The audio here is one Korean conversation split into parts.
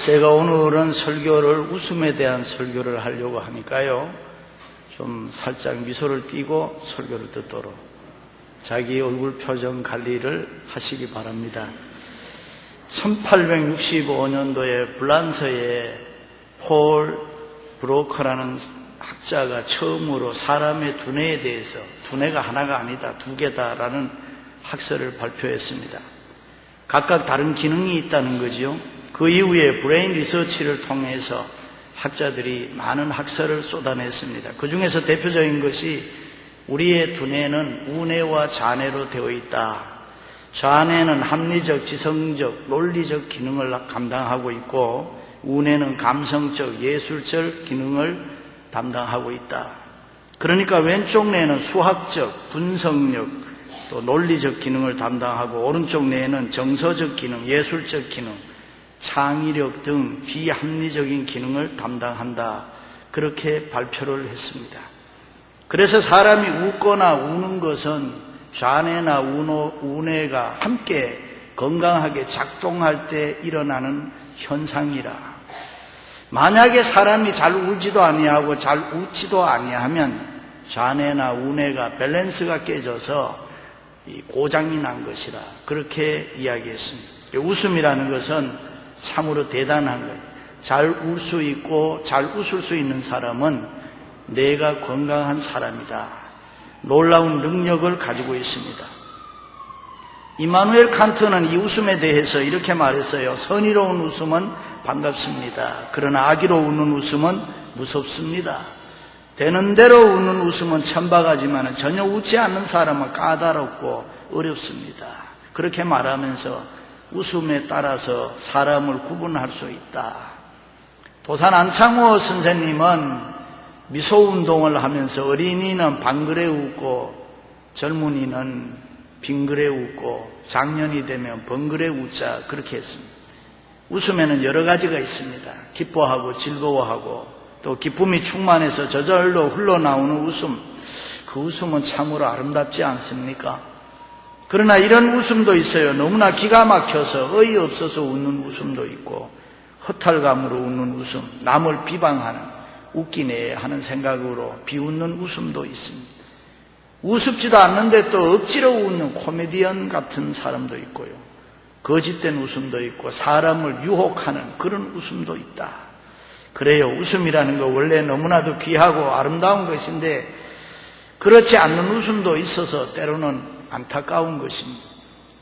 제가 오늘은 설교를 웃음에 대한 설교를 하려고 하니까요, 좀 살짝 미소를 띠고 설교를 듣도록 자기 얼굴 표정 관리를 하시기 바랍니다. 1865년도에 불란서에 폴 브로커라는 학자가 처음으로 사람의 두뇌에 대해서, 두뇌가 하나가 아니다, 두 개다라는 학설을 발표했습니다. 각각 다른 기능이 있다는 거지요. 그 이후에 브레인 리서치를 통해서 학자들이 많은 학설을 쏟아냈습니다. 그 중에서 대표적인 것이 우리의 두뇌는 우뇌와 좌뇌로 되어 있다. 좌뇌는 합리적, 지성적, 논리적 기능을 감당하고 있고, 우뇌는 감성적, 예술적 기능을 담당하고 있다. 그러니까 왼쪽 뇌는 수학적, 분석력, 또 논리적 기능을 담당하고, 오른쪽 뇌는 정서적 기능, 예술적 기능, 창의력 등 비합리적인 기능을 담당한다. 그렇게 발표를 했습니다. 그래서 사람이 웃거나 우는 것은 좌뇌나 우뇌가 함께 건강하게 작동할 때 일어나는 현상이라. 만약에 사람이 잘 울지도 아니하고 잘 웃지도 아니하면 좌뇌나 우뇌가 밸런스가 깨져서 고장이 난 것이라, 그렇게 이야기했습니다. 웃음이라는 것은 참으로 대단한 거예요. 잘 울 수 있고 잘 웃을 수 있는 사람은 내가 건강한 사람이다. 놀라운 능력을 가지고 있습니다. 이마누엘 칸트는 이 웃음에 대해서 이렇게 말했어요. 선의로운 웃음은 반갑습니다. 그러나 악의로 웃는 웃음은 무섭습니다. 되는 대로 웃는 웃음은 천박하지만 전혀 웃지 않는 사람은 까다롭고 어렵습니다. 그렇게 말하면서 웃음에 따라서 사람을 구분할 수 있다. 도산 안창호 선생님은 미소 운동을 하면서 어린이는 방글에 웃고 젊은이는 빙글에 웃고 장년이 되면 번글에 웃자, 그렇게 했습니다. 웃음에는 여러 가지가 있습니다. 기뻐하고 즐거워하고 또 기쁨이 충만해서 저절로 흘러나오는 웃음, 그 웃음은 참으로 아름답지 않습니까? 그러나 이런 웃음도 있어요. 너무나 기가 막혀서 어이없어서 웃는 웃음도 있고, 허탈감으로 웃는 웃음, 남을 비방하는, 웃기네 하는 생각으로 비웃는 웃음도 있습니다. 우습지도 않는데 또 억지로 웃는 코미디언 같은 사람도 있고요. 거짓된 웃음도 있고 사람을 유혹하는 그런 웃음도 있다. 그래요, 웃음이라는 거 원래 너무나도 귀하고 아름다운 것인데 그렇지 않는 웃음도 있어서 때로는 안타까운 것입니다.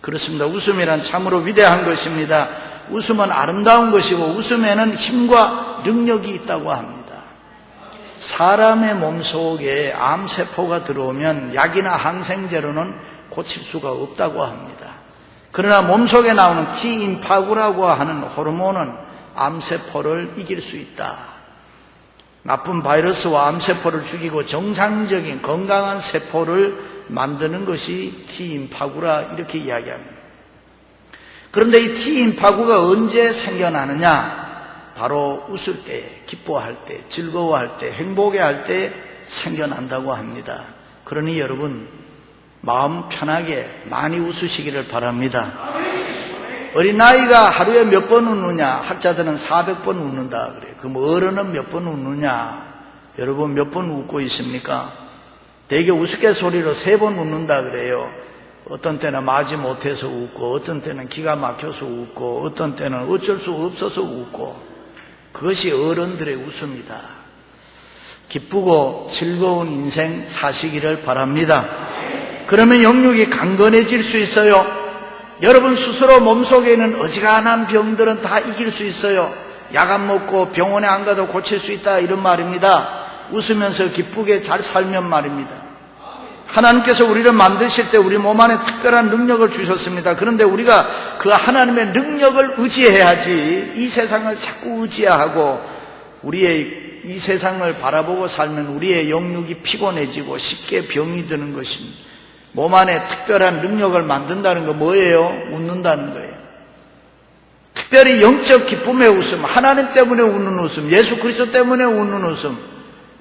그렇습니다. 웃음이란 참으로 위대한 것입니다. 웃음은 아름다운 것이고 웃음에는 힘과 능력이 있다고 합니다. 사람의 몸속에 암세포가 들어오면 약이나 항생제로는 고칠 수가 없다고 합니다. 그러나 몸속에 나오는 T임파구라고 하는 호르몬은 암세포를 이길 수 있다. 나쁜 바이러스와 암세포를 죽이고 정상적인 건강한 세포를 만드는 것이 T임파구라, 이렇게 이야기합니다. 그런데 이 T임파구가 언제 생겨나느냐? 바로 웃을 때, 기뻐할 때, 즐거워할 때, 행복해할 때 생겨난다고 합니다. 그러니 여러분, 마음 편하게 많이 웃으시기를 바랍니다. 어린아이가 하루에 몇 번 웃느냐? 학자들은 400번 웃는다 그래요. 그럼 어른은 몇 번 웃느냐? 여러분 몇 번 웃고 있습니까? 되게 우스갯소리로 3번 웃는다 그래요. 어떤 때는 마지 못해서 웃고, 어떤 때는 기가 막혀서 웃고, 어떤 때는 어쩔 수 없어서 웃고, 그것이 어른들의 웃음이다. 기쁘고 즐거운 인생 사시기를 바랍니다. 그러면 영육이 강건해질 수 있어요. 여러분 스스로 몸속에 있는 어지간한 병들은 다 이길 수 있어요. 약 안 먹고 병원에 안 가도 고칠 수 있다, 이런 말입니다. 웃으면서 기쁘게 잘 살면 말입니다. 하나님께서 우리를 만드실 때 우리 몸 안에 특별한 능력을 주셨습니다. 그런데 우리가 그 하나님의 능력을 의지해야지, 이 세상을 자꾸 의지하고 우리의 이 세상을 바라보고 살면 우리의 영육이 피곤해지고 쉽게 병이 드는 것입니다. 몸 안에 특별한 능력을 만든다는 거 뭐예요? 웃는다는 거예요. 특별히 영적 기쁨의 웃음, 하나님 때문에 웃는 웃음, 예수 그리스도 때문에 웃는 웃음,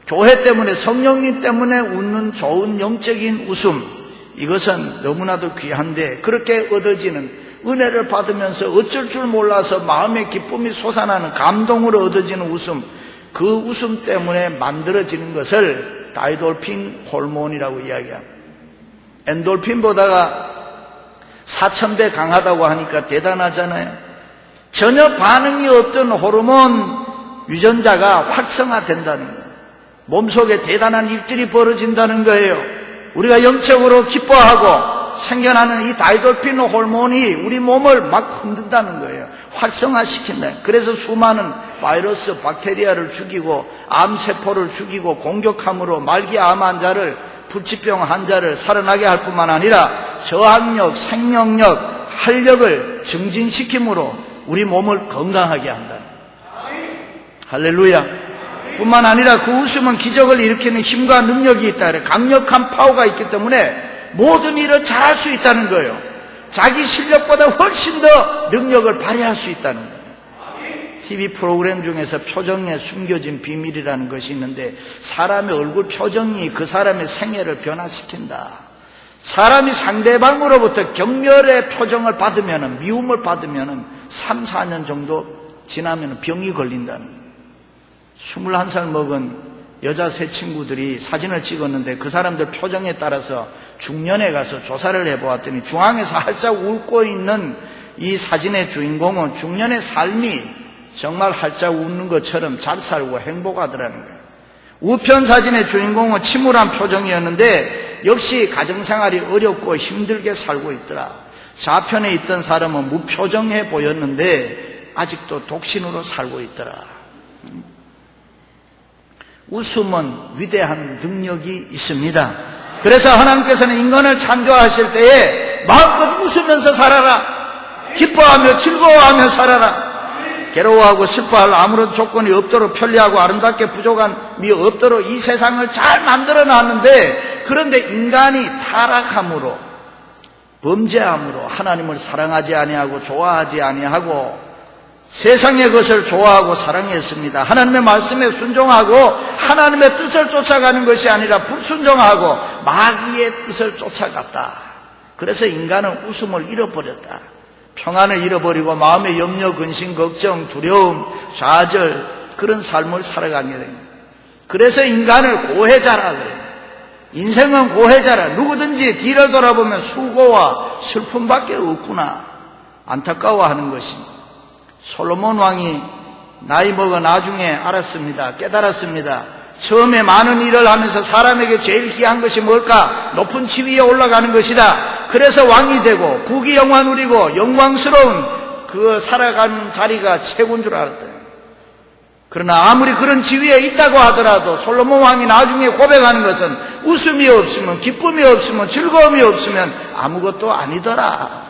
교회 때문에, 성령님 때문에 웃는 좋은 영적인 웃음, 이것은 너무나도 귀한데 그렇게 얻어지는 은혜를 받으면서 어쩔 줄 몰라서 마음의 기쁨이 솟아나는 감동으로 얻어지는 웃음, 그 웃음 때문에 만들어지는 것을 다이돌핀 호르몬이라고 이야기합니다. 엔돌핀보다가 4000배 강하다고 하니까 대단하잖아요. 전혀 반응이 없던 호르몬 유전자가 활성화된다는 거예요. 몸속에 대단한 일들이 벌어진다는 거예요. 우리가 영적으로 기뻐하고 생겨나는 이 다이돌핀 호르몬이 우리 몸을 막 흔든다는 거예요. 활성화시킨다. 그래서 수많은 바이러스, 박테리아를 죽이고 암세포를 죽이고 공격함으로 말기암 환자를, 불치병 환자를 살아나게 할 뿐만 아니라 저항력, 생명력, 활력을 증진시킴으로 우리 몸을 건강하게 한다. 할렐루야. 뿐만 아니라 그 웃음은 기적을 일으키는 힘과 능력이 있다. 강력한 파워가 있기 때문에 모든 일을 잘할 수 있다는 거예요. 자기 실력보다 훨씬 더 능력을 발휘할 수 있다는 거예요. TV 프로그램 중에서 표정에 숨겨진 비밀이라는 것이 있는데, 사람의 얼굴 표정이 그 사람의 생애를 변화시킨다. 사람이 상대방으로부터 경멸의 표정을 받으면, 미움을 받으면 3, 4년 정도 지나면 병이 걸린다는 거예요. 21살 먹은 여자 세 친구들이 사진을 찍었는데 그 사람들 표정에 따라서 중년에 가서 조사를 해보았더니 중앙에서 활짝 웃고 있는 이 사진의 주인공은 중년의 삶이 정말 활짝 웃는 것처럼 잘 살고 행복하더라는 거예요. 우편 사진의 주인공은 침울한 표정이었는데 역시 가정생활이 어렵고 힘들게 살고 있더라. 좌편에 있던 사람은 무표정해 보였는데 아직도 독신으로 살고 있더라. 웃음은 위대한 능력이 있습니다. 그래서 하나님께서는 인간을 창조하실 때에 마음껏 웃으면서 살아라, 기뻐하며 즐거워하며 살아라, 괴로워하고 슬퍼할 아무런 조건이 없도록 편리하고 아름답게 부족함이 없도록 이 세상을 잘 만들어 놨는데, 그런데 인간이 타락함으로, 범죄함으로 하나님을 사랑하지 아니하고 좋아하지 아니하고 세상의 것을 좋아하고 사랑했습니다. 하나님의 말씀에 순종하고 하나님의 뜻을 쫓아가는 것이 아니라 불순종하고 마귀의 뜻을 쫓아갔다. 그래서 인간은 웃음을 잃어버렸다. 평안을 잃어버리고 마음의 염려, 근심, 걱정, 두려움, 좌절, 그런 삶을 살아가게 됩니다. 그래서 인간을 고해자라 그래요. 인생은 고해자라. 누구든지 뒤를 돌아보면 수고와 슬픔밖에 없구나, 안타까워하는 것입니다. 솔로몬 왕이 나이 먹어 나중에 알았습니다. 깨달았습니다. 처음에 많은 일을 하면서 사람에게 제일 귀한 것이 뭘까? 높은 지위에 올라가는 것이다. 그래서 왕이 되고 부귀영화 누리고 영광스러운 그 살아가는 자리가 최고인 줄 알았다. 그러나 아무리 그런 지위에 있다고 하더라도 솔로몬 왕이 나중에 고백하는 것은 웃음이 없으면, 기쁨이 없으면, 즐거움이 없으면 아무것도 아니더라.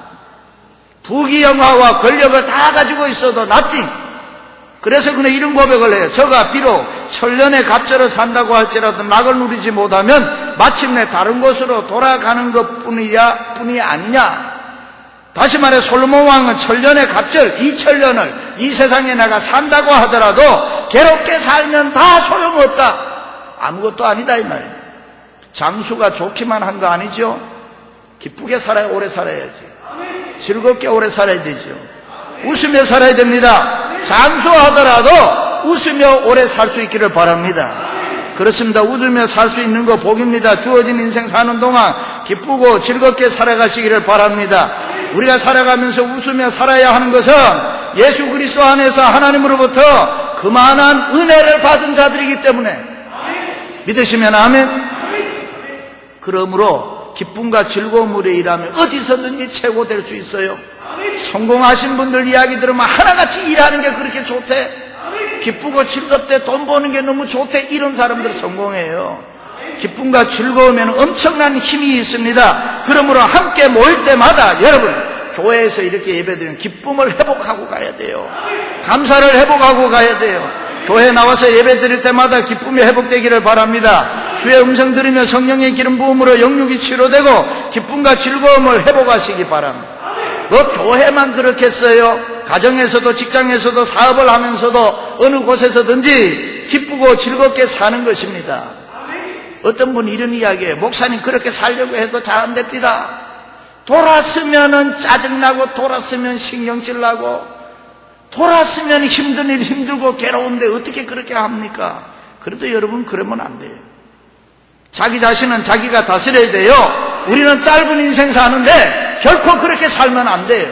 부귀영화와 권력을 다 가지고 있어도 nothing. 그래서 그는 이런 고백을 해요. 저가 비록 천년의 갑절을 산다고 할지라도 낙을 누리지 못하면 마침내 다른 곳으로 돌아가는 것뿐이 아니냐. 다시 말해 솔로몬 왕은 천년의 갑절 2000년을 이 세상에 내가 산다고 하더라도 괴롭게 살면 다 소용없다, 아무것도 아니다 이 말이에요. 장수가 좋기만 한 거 아니죠. 기쁘게 살아야 오래 살아야지. 즐겁게 오래 살아야 되죠. 웃으며 살아야 됩니다. 장수하더라도 웃으며 오래 살 수 있기를 바랍니다. 그렇습니다. 웃으며 살 수 있는 거 복입니다. 주어진 인생 사는 동안 기쁘고 즐겁게 살아가시기를 바랍니다. 우리가 살아가면서 웃으며 살아야 하는 것은 예수 그리스도 안에서 하나님으로부터 그만한 은혜를 받은 자들이기 때문에, 믿으시면 아멘. 그러므로 기쁨과 즐거움으로 일하면 어디서든지 최고될 수 있어요. 성공하신 분들 이야기 들으면 하나같이 일하는 게 그렇게 좋대, 기쁘고 즐겁대, 돈 버는 게 너무 좋대, 이런 사람들 성공해요. 기쁨과 즐거움에는 엄청난 힘이 있습니다. 그러므로 함께 모일 때마다 여러분 교회에서 이렇게 예배드리면 기쁨을 회복하고 가야 돼요. 감사를 회복하고 가야 돼요. 교회 나와서 예배 드릴 때마다 기쁨이 회복되기를 바랍니다. 주의 음성 들으며 성령의 기름 부음으로 영육이 치료되고 기쁨과 즐거움을 회복하시기 바랍니다. 뭐 교회만 그렇겠어요? 가정에서도 직장에서도 사업을 하면서도 어느 곳에서든지 기쁘고 즐겁게 사는 것입니다. 어떤 분이 이런 이야기해요. 목사님 그렇게 살려고 해도 잘 안 됩니다. 돌았으면 짜증나고, 돌았으면 신경질 나고, 돌았으면 힘든 일 힘들고 괴로운데 어떻게 그렇게 합니까? 그래도 여러분, 그러면 안 돼요. 자기 자신은 자기가 다스려야 돼요. 우리는 짧은 인생 사는데 결코 그렇게 살면 안 돼요.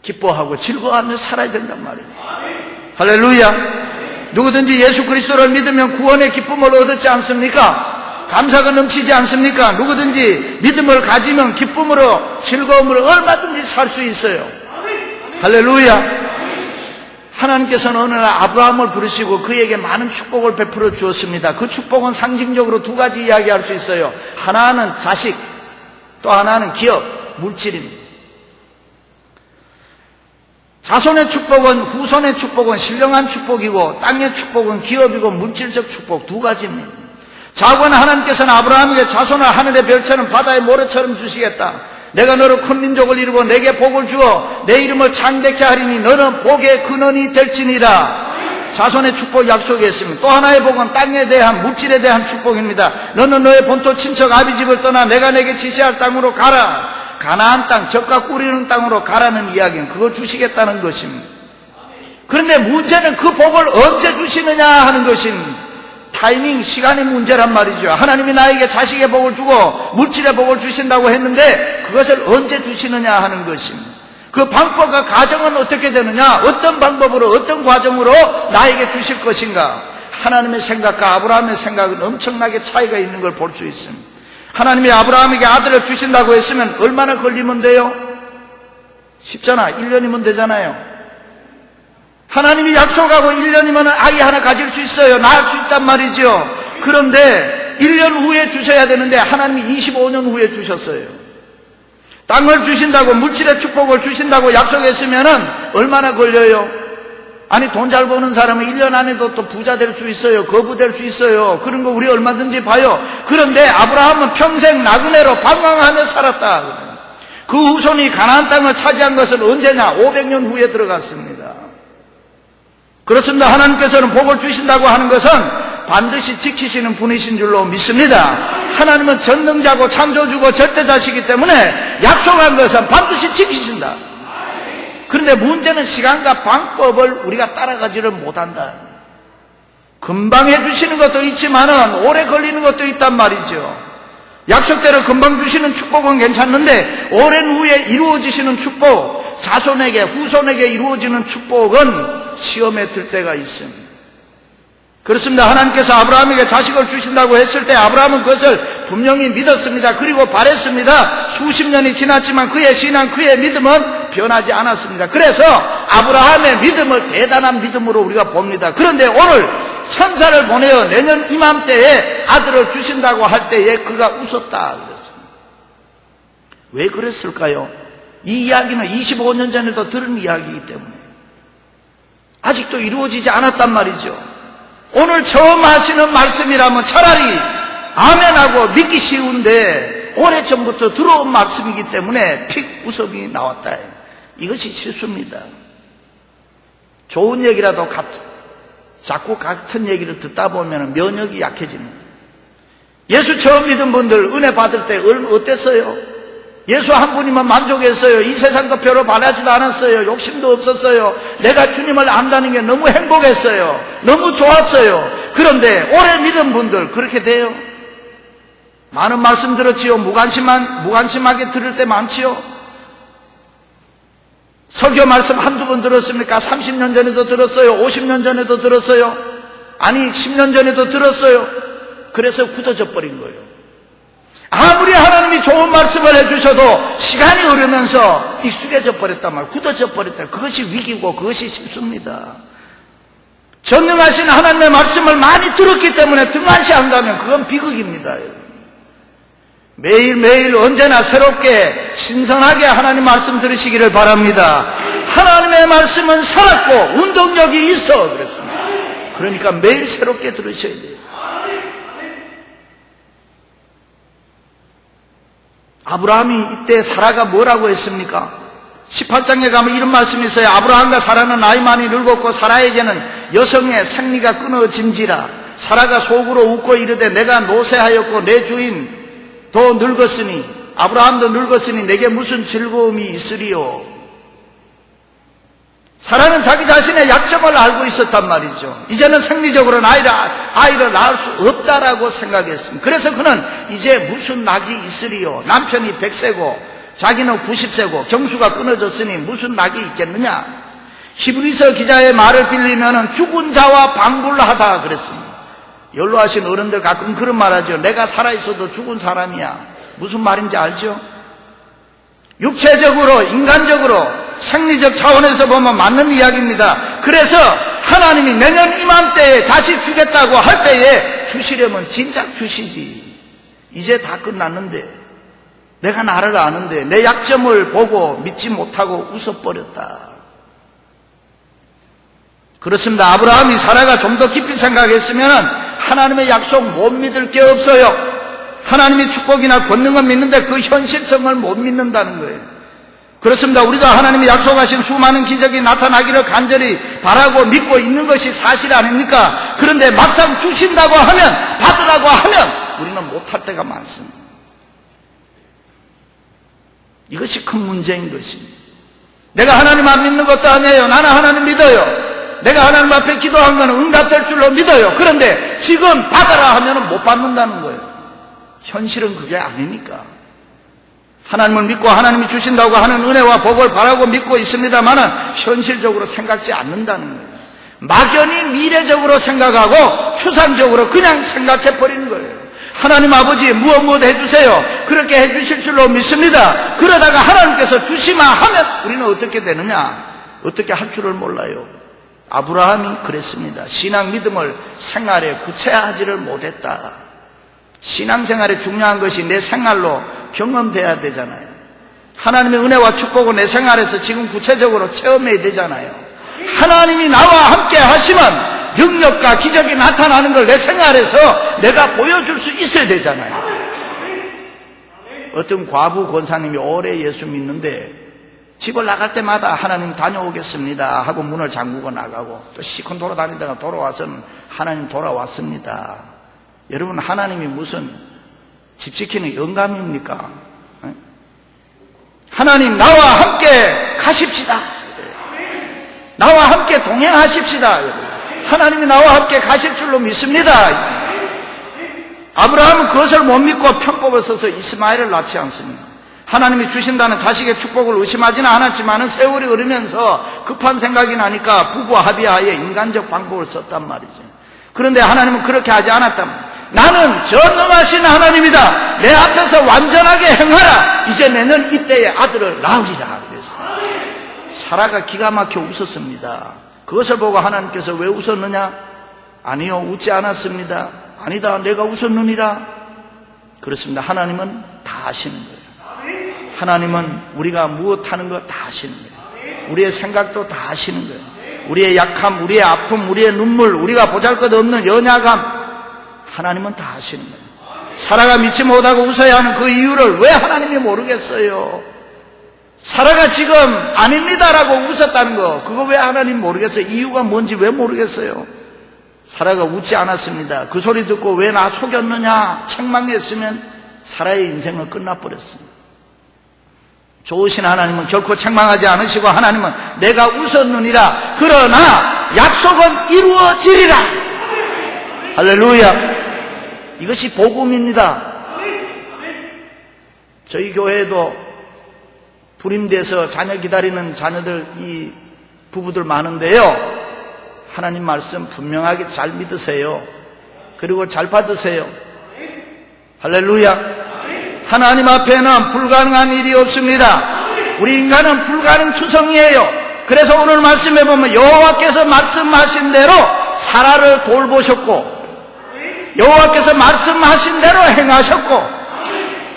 기뻐하고 즐거워하며 살아야 된단 말이에요. 할렐루야. 누구든지 예수 그리스도를 믿으면 구원의 기쁨을 얻지 않습니까? 감사가 넘치지 않습니까? 누구든지 믿음을 가지면 기쁨으로, 즐거움으로 얼마든지 살 수 있어요. 할렐루야. 하나님께서는 어느 날 아브라함을 부르시고 그에게 많은 축복을 베풀어 주었습니다. 그 축복은 상징적으로 두 가지 이야기할 수 있어요. 하나는 자식, 또 하나는 기업, 물질입니다. 자손의 축복은, 후손의 축복은 신령한 축복이고, 땅의 축복은 기업이고 물질적 축복, 두 가지입니다. 자고는 하나님께서는 아브라함에게 자손을 하늘의 별처럼 바다의 모래처럼 주시겠다. 내가 너로 큰 민족을 이루고 내게 복을 주어 내 이름을 창대케 하리니 너는 복의 근원이 될지니라. 자손의 축복 약속했습니다. 또 하나의 복은 땅에 대한, 물질에 대한 축복입니다. 너는 너의 본토 친척 아비집을 떠나 내가 내게 지시할 땅으로 가라. 가나안 땅, 젖과 꿀이는 땅으로 가라는 이야기는 그걸 주시겠다는 것입니다. 그런데 문제는 그 복을 언제 주시느냐 하는 것입니다. 타이밍, 시간의 문제란 말이죠. 하나님이 나에게 자식의 복을 주고 물질의 복을 주신다고 했는데 그것을 언제 주시느냐 하는 것입니다. 그 방법과 과정은 어떻게 되느냐, 어떤 방법으로, 어떤 과정으로 나에게 주실 것인가. 하나님의 생각과 아브라함의 생각은 엄청나게 차이가 있는 걸 볼 수 있습니다. 하나님이 아브라함에게 아들을 주신다고 했으면 얼마나 걸리면 돼요? 쉽잖아. 1년이면 되잖아요. 하나님이 약속하고 1년이면 아이 하나 가질 수 있어요. 낳을 수 있단 말이죠. 그런데 1년 후에 주셔야 되는데 하나님이 25년 후에 주셨어요. 땅을 주신다고, 물질의 축복을 주신다고 약속했으면 얼마나 걸려요? 아니, 돈 잘 버는 사람은 1년 안에도 또 부자 될 수 있어요. 거부될 수 있어요. 그런 거 우리 얼마든지 봐요. 그런데 아브라함은 평생 나그네로 방황하며 살았다. 그 후손이 가나안 땅을 차지한 것은 언제냐? 500년 후에 들어갔습니다. 그렇습니다. 하나님께서는 복을 주신다고 하는 것은 반드시 지키시는 분이신 줄로 믿습니다. 하나님은 전능자고 창조주고 절대자시기 때문에 약속한 것은 반드시 지키신다. 그런데 문제는 시간과 방법을 우리가 따라가지를 못한다. 금방 해주시는 것도 있지만은 오래 걸리는 것도 있단 말이죠. 약속대로 금방 주시는 축복은 괜찮는데 오랜 후에 이루어지시는 축복, 자손에게, 후손에게 이루어지는 축복은 시험에 들 때가 있습니다. 그렇습니다. 하나님께서 아브라함에게 자식을 주신다고 했을 때 아브라함은 그것을 분명히 믿었습니다. 그리고 바랬습니다. 수십 년이 지났지만 그의 신앙, 그의 믿음은 변하지 않았습니다. 그래서 아브라함의 믿음을 대단한 믿음으로 우리가 봅니다. 그런데 오늘 천사를 보내어 내년 이맘때에 아들을 주신다고 할 때에 그가 웃었다 그랬습니다. 왜 그랬을까요? 이 이야기는 25년 전에도 들은 이야기이기 때문에 아직도 이루어지지 않았단 말이죠. 오늘 처음 하시는 말씀이라면 차라리 아멘하고 믿기 쉬운데 오래전부터 들어온 말씀이기 때문에 픽 웃음이 나왔다. 이것이 실수입니다. 좋은 얘기라도 자꾸 같은 얘기를 듣다 보면 면역이 약해집니다. 예수 처음 믿은 분들 은혜 받을 때 어땠어요? 예수 한 분이면 만족했어요. 이 세상도 별로 바라지도 않았어요. 욕심도 없었어요. 내가 주님을 안다는 게 너무 행복했어요. 너무 좋았어요. 그런데 오래 믿은 분들 그렇게 돼요? 많은 말씀 들었지요. 무관심하게 들을 때 많지요. 설교 말씀 한두 번 들었습니까? 30년 전에도 들었어요. 50년 전에도 들었어요. 아니 10년 전에도 들었어요. 그래서 굳어져 버린 거예요. 아무리 하나님이 좋은 말씀을 해주셔도 시간이 흐르면서 익숙해져 버렸단 말이에요. 굳어져 버렸다. 그것이 위기고 그것이 실수입니다. 전능하신 하나님의 말씀을 많이 들었기 때문에 등한시한다면 그건 비극입니다. 매일매일 언제나 새롭게 신선하게 하나님 말씀 들으시기를 바랍니다. 하나님의 말씀은 살았고 운동력이 있어 그랬습니다. 그러니까 매일 새롭게 들으셔야 돼요. 아브라함이 이때 사라가 뭐라고 했습니까? 18장에 가면 이런 말씀이 있어요. 아브라함과 사라는 나이 많이 늙었고 사라에게는 여성의 생리가 끊어진지라. 사라가 속으로 웃고 이르되 내가 노쇠하였고 내 주인 더 늙었으니 아브라함도 늙었으니 내게 무슨 즐거움이 있으리요. 사라는 자기 자신의 약점을 알고 있었단 말이죠. 이제는 생리적으로는 아이를 낳을 수 없다라고 생각했습니다. 그래서 그는 이제 무슨 낙이 있으리요. 남편이 100세고 자기는 90세고 경수가 끊어졌으니 무슨 낙이 있겠느냐. 히브리서 기자의 말을 빌리면 죽은 자와 방불하다 그랬습니다. 연로하신 어른들 가끔 그런 말 하죠. 내가 살아있어도 죽은 사람이야. 무슨 말인지 알죠? 육체적으로, 인간적으로, 생리적 차원에서 보면 맞는 이야기입니다. 그래서 하나님이 내년 이맘때에 자식 주겠다고 할 때에 주시려면 진작 주시지. 이제 다 끝났는데, 내가 나를 아는데 내 약점을 보고 믿지 못하고 웃어버렸다. 그렇습니다. 아브라함이 사라가 좀 더 깊이 생각했으면 하나님의 약속 못 믿을 게 없어요. 하나님의 축복이나 권능은 믿는데 그 현실성을 못 믿는다는 거예요. 그렇습니다. 우리도 하나님이 약속하신 수많은 기적이 나타나기를 간절히 바라고 믿고 있는 것이 사실 아닙니까? 그런데 막상 주신다고 하면, 받으라고 하면 우리는 못할 때가 많습니다. 이것이 큰 문제인 것입니다. 내가 하나님 안 믿는 것도 아니에요. 나는 하나님 믿어요. 내가 하나님 앞에 기도한 건 응답될 줄로 믿어요. 그런데 지금 받아라 하면 못 받는다는 거예요. 현실은 그게 아니니까. 하나님을 믿고 하나님이 주신다고 하는 은혜와 복을 바라고 믿고 있습니다만 현실적으로 생각지 않는다는 거예요. 막연히 미래적으로 생각하고 추상적으로 그냥 생각해버리는 거예요. 하나님 아버지 무엇 해주세요. 그렇게 해주실 줄로 믿습니다. 그러다가 하나님께서 주시마 하면 우리는 어떻게 되느냐? 어떻게 할 줄을 몰라요. 아브라함이 그랬습니다. 신앙 믿음을 생활에 구체화하지를 못했다. 신앙생활에 중요한 것이 내 생활로 경험돼야 되잖아요. 하나님의 은혜와 축복을 내 생활에서 지금 구체적으로 체험해야 되잖아요. 하나님이 나와 함께 하시면 능력과 기적이 나타나는 걸 내 생활에서 내가 보여줄 수 있어야 되잖아요. 어떤 과부 권사님이 오래 예수 믿는데 집을 나갈 때마다 하나님 다녀오겠습니다 하고 문을 잠그고 나가고 또 시큰 돌아다니다가 돌아와서는 하나님 돌아왔습니다. 여러분, 하나님이 무슨 집 지키는 영감입니까? 하나님 나와 함께 가십시다. 나와 함께 동행하십시다. 하나님이 나와 함께 가실 줄로 믿습니다. 아브라함은 그것을 못 믿고 편법을 써서 이스마엘을 낳지 않습니다. 하나님이 주신다는 자식의 축복을 의심하지는 않았지만 세월이 흐르면서 급한 생각이 나니까 부부 합의하에 인간적 방법을 썼단 말이죠. 그런데 하나님은 그렇게 하지 않았답니다. 나는 전능하신 하나님이다. 내 앞에서 완전하게 행하라. 이제 내년 이때에 아들을 낳으리라. 그랬어요. 사라가 기가 막혀 웃었습니다. 그것을 보고 하나님께서 왜 웃었느냐? 아니요, 웃지 않았습니다. 아니다, 내가 웃었느니라. 그렇습니다. 하나님은 다 아시는 거예요. 하나님은 우리가 무엇하는 거 다 아시는 거예요. 우리의 생각도 다 아시는 거예요. 우리의 약함, 우리의 아픔, 우리의 눈물, 우리가 보잘것없는 연약함, 하나님은 다 아시는 거예요. 사라가 믿지 못하고 웃어야 하는 그 이유를 왜 하나님이 모르겠어요? 사라가 지금 아닙니다라고 웃었다는 거, 그거 왜 하나님 모르겠어요? 이유가 뭔지 왜 모르겠어요? 사라가 웃지 않았습니다. 그 소리 듣고 왜 나 속였느냐 책망했으면 사라의 인생은 끝나버렸습니다. 좋으신 하나님은 결코 책망하지 않으시고 하나님은 내가 웃었느니라. 그러나 약속은 이루어지리라. 할렐루야. 이것이 복음입니다. 저희 교회에도 불임돼서 자녀 기다리는 자녀들, 이 부부들 많은데요. 하나님 말씀 분명하게 잘 믿으세요. 그리고 잘 받으세요. 할렐루야. 하나님 앞에는 불가능한 일이 없습니다. 우리 인간은 불가능 투성이에요. 그래서 오늘 말씀해 보면 여호와께서 말씀하신 대로 사라를 돌보셨고 여호와께서 말씀하신 대로 행하셨고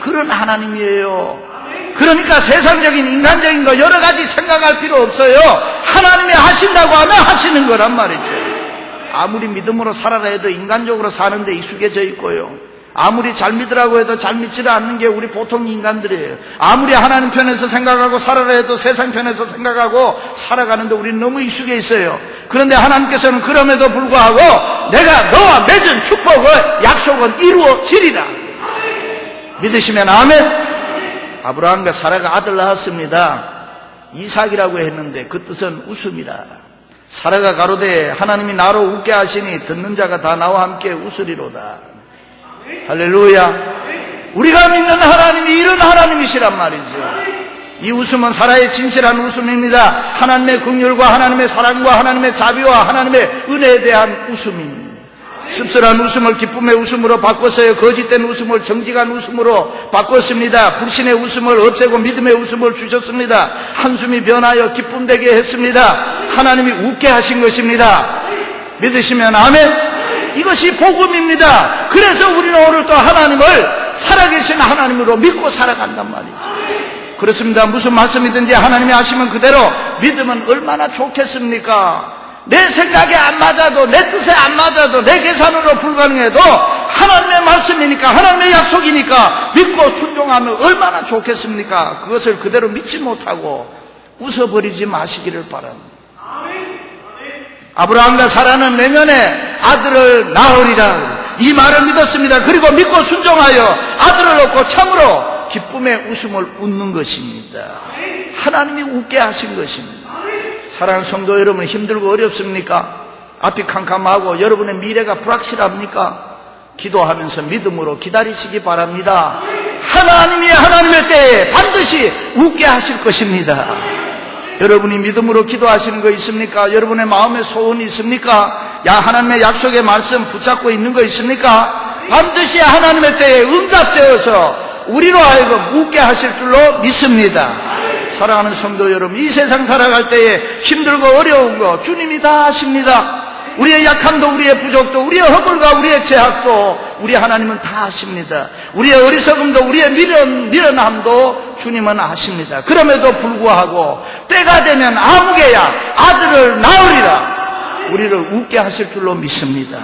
그런 하나님이에요. 그러니까 세상적인 인간적인 거 여러 가지 생각할 필요 없어요. 하나님이 하신다고 하면 하시는 거란 말이죠. 아무리 믿음으로 살아라 해도 인간적으로 사는데 익숙해져 있고요. 아무리 잘 믿으라고 해도 잘 믿지를 않는 게 우리 보통 인간들이에요. 아무리 하나님 편에서 생각하고 살아라 해도 세상 편에서 생각하고 살아가는데 우리는 너무 익숙해 있어요. 그런데 하나님께서는 그럼에도 불구하고 내가 너와 맺은 축복을 약속은 이루어지리라. 믿으시면 아멘. 아브라함과 사라가 아들 낳았습니다. 이삭이라고 했는데 그 뜻은 웃음이라. 사라가 가로되 하나님이 나로 웃게 하시니 듣는 자가 다 나와 함께 웃으리로다. 할렐루야. 우리가 믿는 하나님이 이런 하나님이시란 말이죠. 이 웃음은 사라의 진실한 웃음입니다. 하나님의 긍휼과 하나님의 사랑과 하나님의 자비와 하나님의 은혜에 대한 웃음입니다. 씁쓸한 웃음을 기쁨의 웃음으로 바꿨어요. 거짓된 웃음을 정직한 웃음으로 바꿨습니다. 불신의 웃음을 없애고 믿음의 웃음을 주셨습니다. 한숨이 변하여 기쁨 되게 했습니다. 하나님이 웃게 하신 것입니다. 믿으시면 아멘. 이것이 복음입니다. 그래서 우리는 오늘 또 하나님을 살아계신 하나님으로 믿고 살아간단 말이죠. 그렇습니다. 무슨 말씀이든지 하나님이 하시면 그대로 믿으면 얼마나 좋겠습니까? 내 생각에 안 맞아도, 내 뜻에 안 맞아도, 내 계산으로 불가능해도 하나님의 말씀이니까, 하나님의 약속이니까 믿고 순종하면 얼마나 좋겠습니까? 그것을 그대로 믿지 못하고 웃어버리지 마시기를 바랍니다. 아브라함과 사라는 내년에 아들을 낳으리라 이 말을 믿었습니다. 그리고 믿고 순종하여 아들을 얻고 참으로 기쁨의 웃음을 웃는 것입니다. 하나님이 웃게 하신 것입니다. 사랑하는 성도 여러분, 힘들고 어렵습니까? 앞이 캄캄하고 여러분의 미래가 불확실합니까? 기도하면서 믿음으로 기다리시기 바랍니다. 하나님이 하나님의 때에 반드시 웃게 하실 것입니다. 여러분이 믿음으로 기도하시는 거 있습니까? 여러분의 마음에 소원이 있습니까? 하나님의 약속의 말씀 붙잡고 있는 거 있습니까? 반드시 하나님의 때에 응답되어서 우리로 하여금 웃게 하실 줄로 믿습니다. 사랑하는 성도 여러분, 이 세상 살아갈 때에 힘들고 어려운 거 주님이 다 하십니다. 우리의 약함도, 우리의 부족도, 우리의 허물과 우리의 죄악도 우리 하나님은 다 아십니다. 우리의 어리석음도, 우리의 미련함도 주님은 아십니다. 그럼에도 불구하고 때가 되면 아무개야 아들을 낳으리라 우리를 웃게 하실 줄로 믿습니다.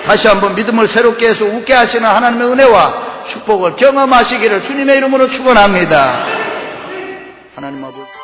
다시 한번 믿음을 새롭게 해서 웃게 하시는 하나님의 은혜와 축복을 경험하시기를 주님의 이름으로 축원합니다. 하나님 아버지.